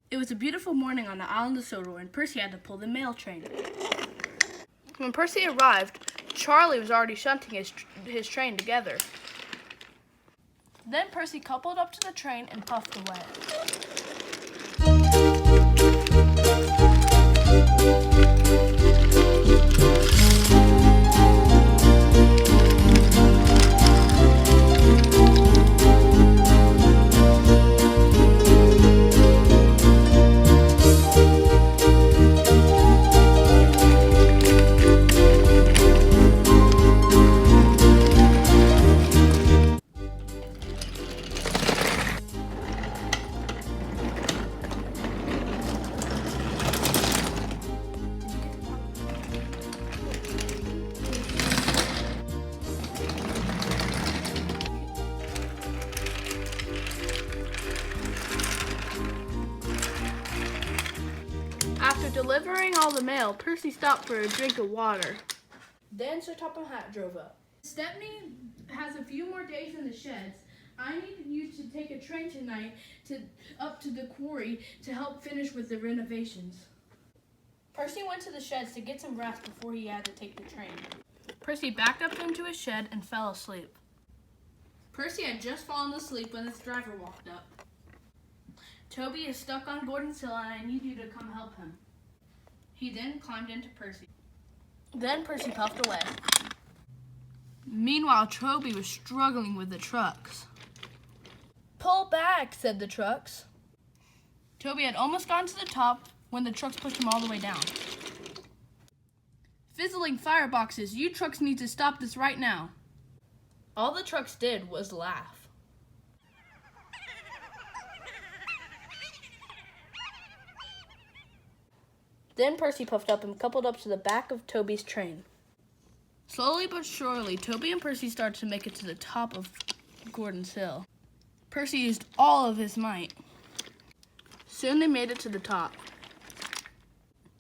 It was a beautiful morning on the island of Sodor, and Percy had to pull the mail train. When Percy arrived, Charlie was already shunting his train together. Then Percy coupled up to the train and puffed away. After delivering all the mail, Percy stopped for a drink of water. Then Sir Topham Hatt drove up. Stepney has a few more days in the sheds. I need you to take a train tonight up to the quarry to help finish with the renovations. Percy went to the sheds to get some rest before he had to take the train. Percy backed up into his shed and fell asleep. Percy had just fallen asleep when his driver walked up. Toby is stuck on Gordon's Hill and I need you to come help him. He then climbed into Percy. Then Percy puffed away. Meanwhile, Toby was struggling with the trucks. "Pull back," said the trucks. Toby had almost gotten to the top when the trucks pushed him all the way down. "Fizzling fireboxes, you trucks need to stop this right now." All the trucks did was laugh. Then Percy puffed up and coupled up to the back of Toby's train. Slowly but surely, Toby and Percy started to make it to the top of Gordon's Hill. Percy used all of his might. Soon they made it to the top.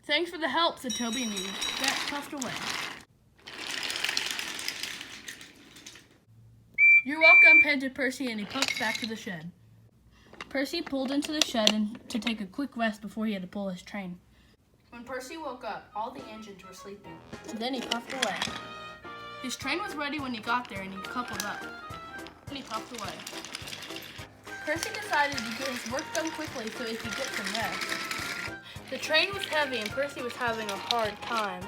"Thanks for the help," said Toby, and he puffed away. "You're welcome," panted Percy, and he puffed back to the shed. Percy pulled into the shed to take a quick rest before he had to pull his train. When Percy woke up, all the engines were sleeping. Then he puffed away. His train was ready when he got there, and he coupled up. Then he puffed away. Percy decided to get his work done quickly so he could get some rest. The train was heavy, and Percy was having a hard time.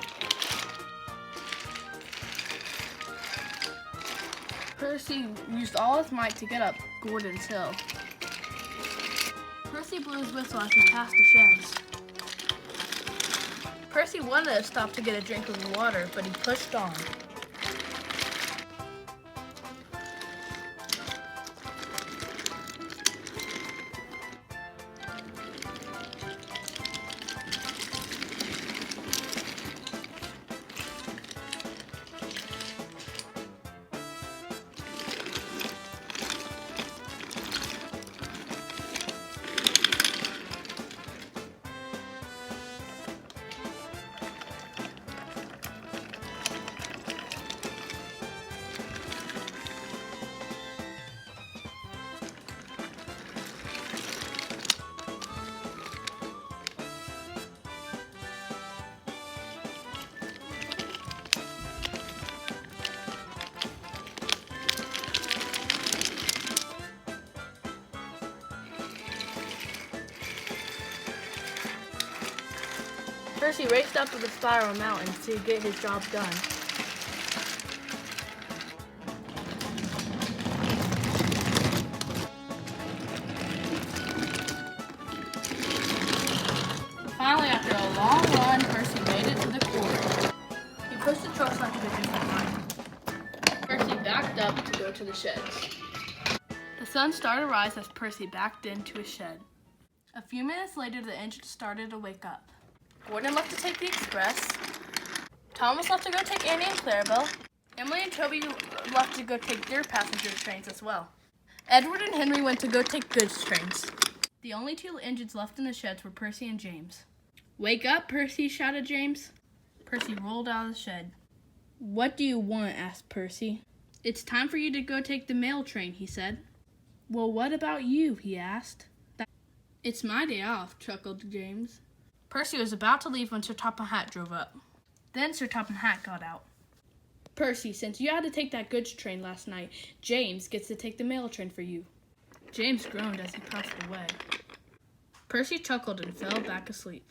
Percy used all his might to get up Gordon's Hill. Percy blew his whistle as he passed the sheds. Percy wanted to stop to get a drink of water, but he pushed on. Percy raced up to the spiral mountain to get his job done. Finally, after a long run, Percy made it to the quarry. He pushed the trucks like a different line. Percy backed up to go to the sheds. The sun started to rise as Percy backed into his shed. A few minutes later, the engine started to wake up. Gordon left to take the express. Thomas left to go take Annie and Clarabelle. Emily and Toby left to go take their passenger trains as well. Edward and Henry went to go take goods trains. The only two engines left in the sheds were Percy and James. "Wake up, Percy," shouted James. Percy rolled out of the shed. "What do you want?" asked Percy. "It's time for you to go take the mail train," he said. "Well, what about you?" he asked. It's my day off, chuckled James. Percy was about to leave when Sir Topham Hatt drove up. Then Sir Topham Hatt got out. Percy, since you had to take that goods train last night, James gets to take the mail train for you. James groaned as he passed away. Percy chuckled and fell back asleep.